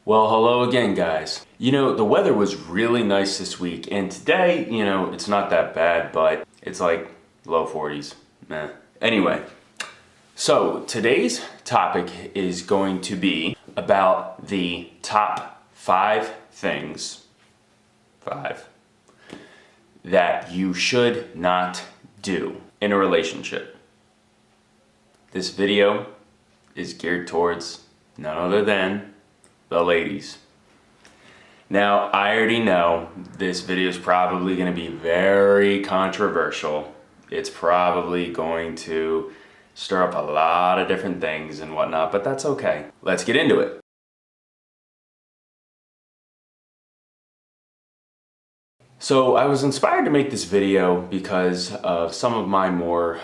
Well, hello again, guys. The weather was really nice this week, and today, it's not that bad, but it's like low 40s. Meh. Anyway, so today's topic is going to be about the top 5 things, that you should not do in a relationship. This video is geared towards none other than the ladies. Now, I already know this video is probably going to be very controversial. It's probably going to stir up a lot of different things and whatnot, but that's okay. Let's get into it. So I was inspired to make this video because of some of my more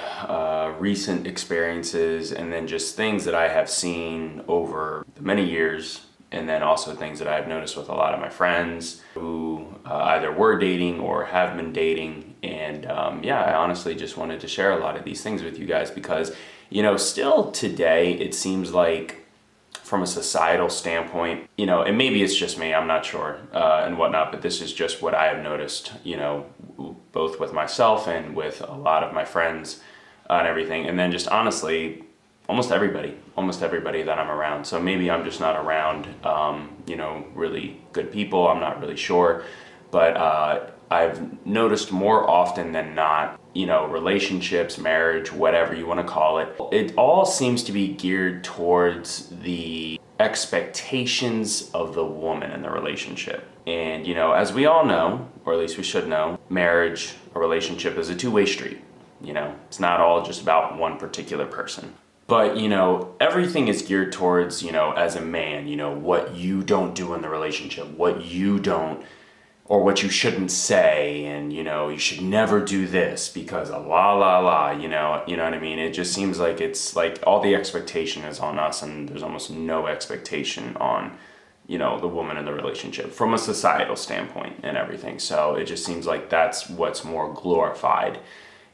recent experiences, and then just things that I have seen over the many years, and then also things that I've noticed with a lot of my friends who either were dating or have been dating. And I honestly just wanted to share a lot of these things with you guys because, still today it seems like, from a societal standpoint, and maybe it's just me, I'm not sure, and whatnot, but this is just what I have noticed, both with myself and with a lot of my friends and everything. And then just honestly, almost everybody that I'm around. So maybe I'm just not around, really good people. I'm not really sure, but I've noticed more often than not, relationships, marriage, whatever you want to call it, it all seems to be geared towards the expectations of the woman in the relationship. And, as we all know, or at least we should know, marriage, a relationship is a two-way street. It's not all just about one particular person. But, everything is geared towards, as a man, what you don't do in the relationship, what you don't, or what you shouldn't say, and, you should never do this because you know what I mean? It just seems like it's like all the expectation is on us, and there's almost no expectation on, the woman in the relationship from a societal standpoint and everything. So it just seems like that's what's more glorified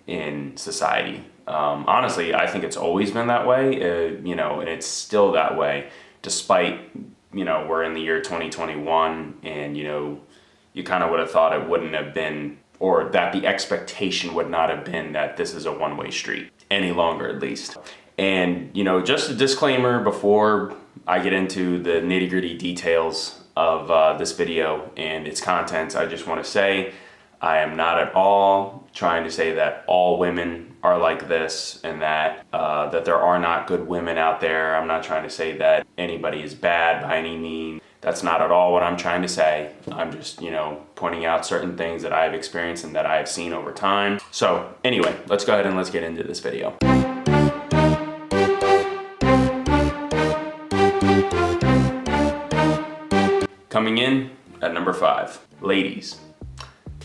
in society. Honestly, I think it's always been that way, and it's still that way, despite, we're in the year 2021, and, you kind of would have thought it wouldn't have been, or that the expectation would not have been that this is a one-way street any longer, at least. And, just a disclaimer before I get into the nitty-gritty details of this video and its contents, I just want to say I am not at all trying to say that all women are like this, and that that there are not good women out there. I'm not trying to say that anybody is bad by any means. That's not at all what I'm trying to say. I'm just, pointing out certain things that I've experienced and that I've seen over time. So anyway, let's go ahead and let's get into this video. Coming in at number 5, ladies,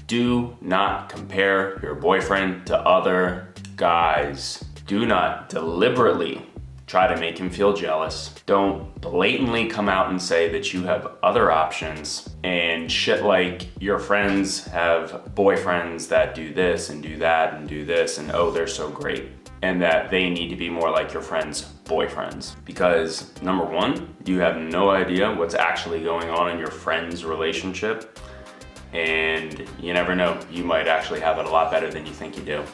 do not compare your boyfriend to other guys. Do not deliberately try to make him feel jealous. Don't blatantly come out and say that you have other options and shit, like your friends have boyfriends that do this and do that and do this, and oh, they're so great, and that they need to be more like your friends' boyfriends. Because number one, you have no idea what's actually going on in your friend's relationship, and you never know, you might actually have it a lot better than you think you do.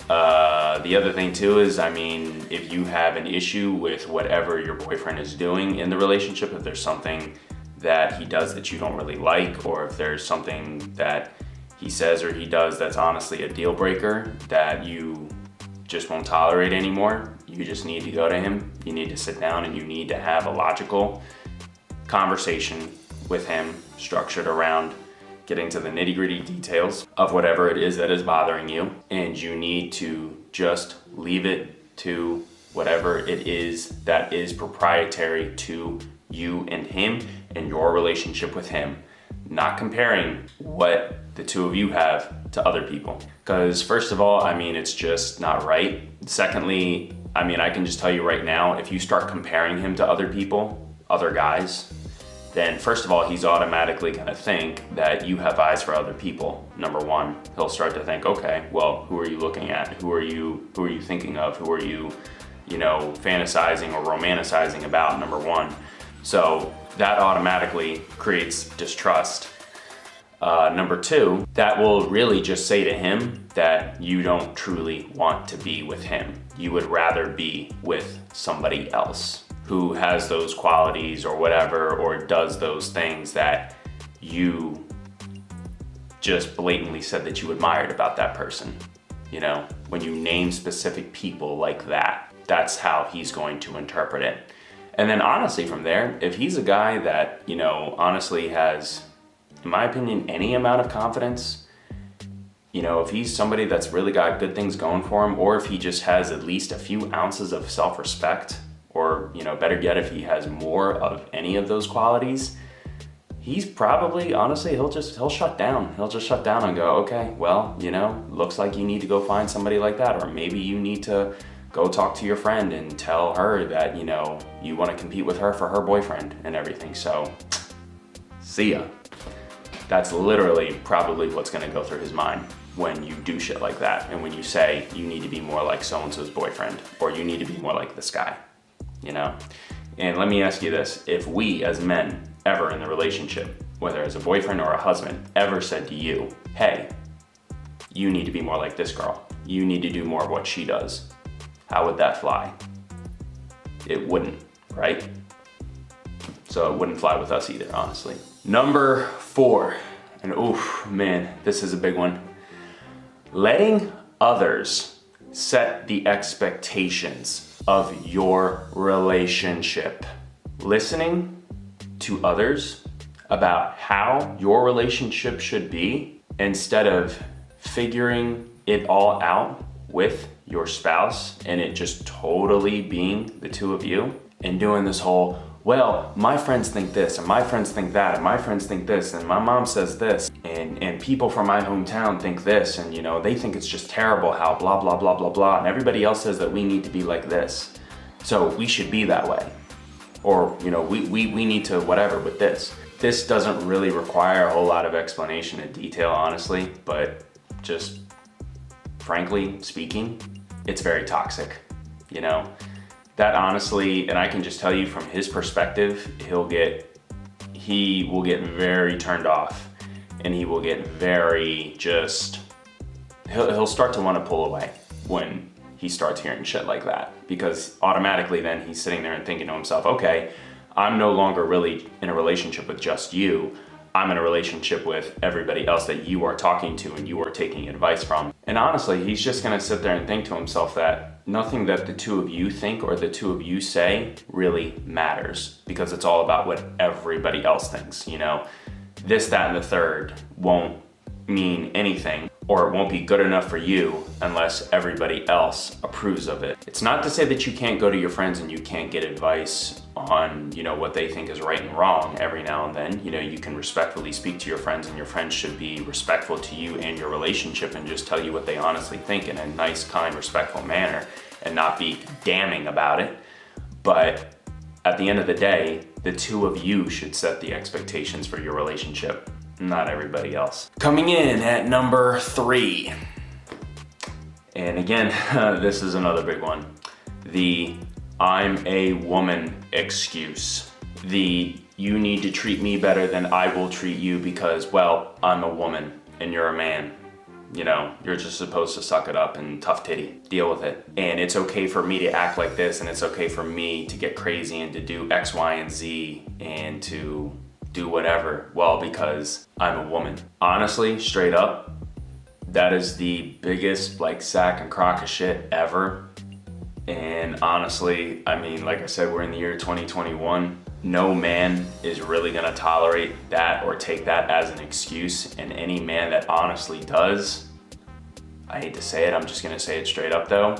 The other thing too is, if you have an issue with whatever your boyfriend is doing in the relationship, if there's something that he does that you don't really like, or if there's something that he says or he does that's honestly a deal breaker that you just won't tolerate anymore, you just need to go to him. You need to sit down and you need to have a logical conversation with him, structured around getting to the nitty-gritty details of whatever it is that is bothering you, and you need to just leave it to whatever it is that is proprietary to you and him and your relationship with him, not comparing what the two of you have to other people. Because first of all, it's just not right. Secondly, I can just tell you right now, if you start comparing him to other people, other guys, then first of all, he's automatically gonna think that you have eyes for other people. Number one, he'll start to think, okay, well, who are you looking at? Who are you thinking of? Who are you fantasizing or romanticizing about, number one? So that automatically creates distrust. Number two, that will really just say to him that you don't truly want to be with him. You would rather be with somebody else who has those qualities or whatever, or does those things that you just blatantly said that you admired about that person. You know, when you name specific people like that, that's how he's going to interpret it. And then honestly from there, if he's a guy that, you know, honestly has, in my opinion, any amount of confidence, you know, if he's somebody that's really got good things going for him, or if he just has at least a few ounces of self-respect, or, you know, better yet, if he has more of any of those qualities, he's probably, honestly, he'll shut down. He'll just shut down and go, okay, well, you know, looks like you need to go find somebody like that. Or maybe you need to go talk to your friend and tell her that, you know, you want to compete with her for her boyfriend and everything. So, see ya. That's literally probably what's gonna go through his mind when you do shit like that. And when you say you need to be more like so-and-so's boyfriend, or you need to be more like this guy, you know? And let me ask you this, if we as men ever in the relationship, whether as a boyfriend or a husband, ever said to you, hey, you need to be more like this girl, you need to do more of what she does, how would that fly? It wouldn't, right? So it wouldn't fly with us either, honestly. Number 4, and oof, man, this is a big one. Letting others set the expectations of your relationship. Listening to others about how your relationship should be instead of figuring it all out with your spouse and it just totally being the two of you, and doing this whole, well, my friends think this, and my friends think that, and my friends think this, and my mom says this, and people from my hometown think this, and you know, they think it's just terrible how blah, blah, blah, blah, blah, and everybody else says that we need to be like this. So we should be that way. Or, you know, we need to whatever with this. This doesn't really require a whole lot of explanation and detail, honestly, but just frankly speaking, it's very toxic, you know? That honestly, and I can just tell you from his perspective, he will get very turned off, and he will get very just, he'll start to want to pull away when he starts hearing shit like that, because automatically then he's sitting there and thinking to himself, okay, I'm no longer really in a relationship with just you. I'm in a relationship with everybody else that you are talking to and you are taking advice from. And honestly, he's just gonna sit there and think to himself that nothing that the two of you think or the two of you say really matters, because it's all about what everybody else thinks, you know? This, that, and the third won't mean anything, or it won't be good enough for you unless everybody else approves of it. It's not to say that you can't go to your friends and you can't get advice on, you know, what they think is right and wrong every now and then. You know, you can respectfully speak to your friends, and your friends should be respectful to you and your relationship and just tell you what they honestly think in a nice, kind, respectful manner and not be damning about it. But at the end of the day, the two of you should set the expectations for your relationship, not everybody else. Coming in at number 3. And again, this is another big one. The I'm a woman excuse. The you need to treat me better than I will treat you because, well, I'm a woman and you're a man. You know, you're just supposed to suck it up and tough titty, deal with it. And it's okay for me to act like this, and it's okay for me to get crazy and to do X, Y, and Z and to do whatever, well, because I'm a woman. Honestly, straight up, that is the biggest sack and crock of shit ever. And honestly, I mean, like I said, we're in the year 2021. No man is really gonna tolerate that or take that as an excuse. And any man that honestly does, I hate to say it, I'm just gonna say it straight up though,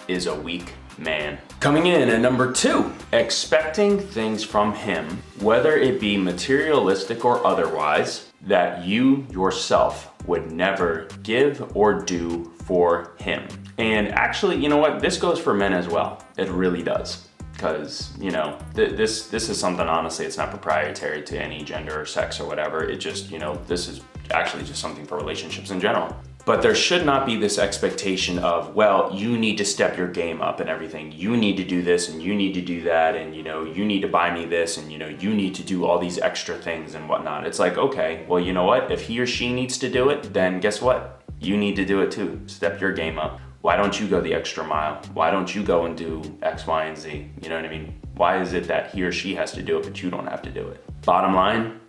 is a weak man. Coming in at number 2, expecting things from him, whether it be materialistic or otherwise, that you yourself would never give or do for him. And actually, you know what? This goes for men as well. It really does. Because, you know, this is something, honestly, it's not proprietary to any gender or sex or whatever. It just, you know, this is actually just something for relationships in general. But there should not be this expectation of, well, you need to step your game up and everything. You need to do this and you need to do that, and you need to buy me this, and you need to do all these extra things and whatnot. It's like, okay, well, you know what? If he or she needs to do it, then guess what? You need to do it too. Step your game up. Why don't you go the extra mile? Why don't you go and do X, Y, and Z? You know what I mean? Why is it that he or she has to do it, but you don't have to do it? Bottom line,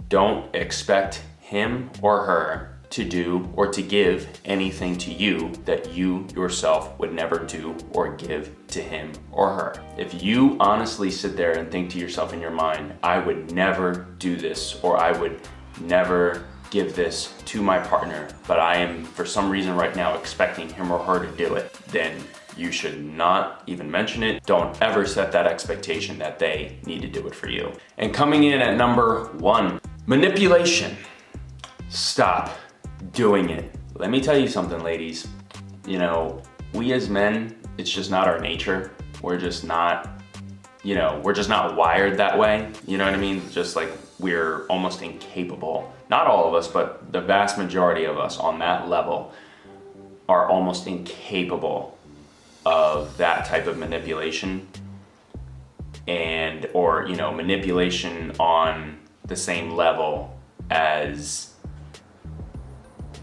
don't expect him or her to do or to give anything to you that you yourself would never do or give to him or her. If you honestly sit there and think to yourself in your mind, I would never do this, or I would never give this to my partner, but I am for some reason right now expecting him or her to do it, then you should not even mention it. Don't ever set that expectation that they need to do it for you. And coming in at number 1, manipulation. Stop doing it. Let me tell you something, ladies. We as men, it's just not our nature. We're just not wired that way. You know what I mean? Just like we're almost incapable. Not all of us, but the vast majority of us on that level are almost incapable of that type of manipulation or manipulation on the same level as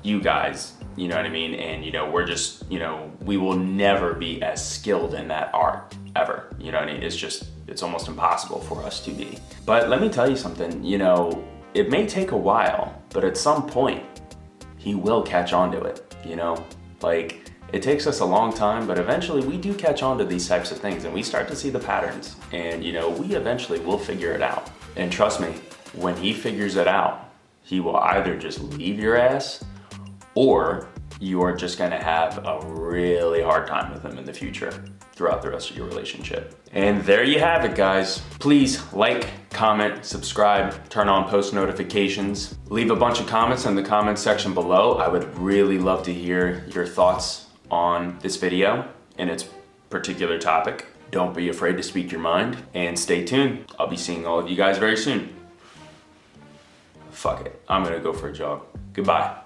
you guys, you know what I mean? And we're just, we will never be as skilled in that art ever. You know what I mean? It's almost impossible for us to be. But let me tell you something, it may take a while, but at some point he will catch on to it, Like, it takes us a long time, but eventually we do catch on to these types of things and we start to see the patterns, and we eventually will figure it out. And trust me, when he figures it out, he will either just leave your ass, or you are just gonna have a really hard time with him in the future throughout the rest of your relationship. And there you have it, guys. Please like, comment, subscribe, turn on post notifications. Leave a bunch of comments in the comment section below. I would really love to hear your thoughts on this video and its particular topic. Don't be afraid to speak your mind, and stay tuned. I'll be seeing all of you guys very soon. Fuck it, I'm gonna go for a jog. Goodbye.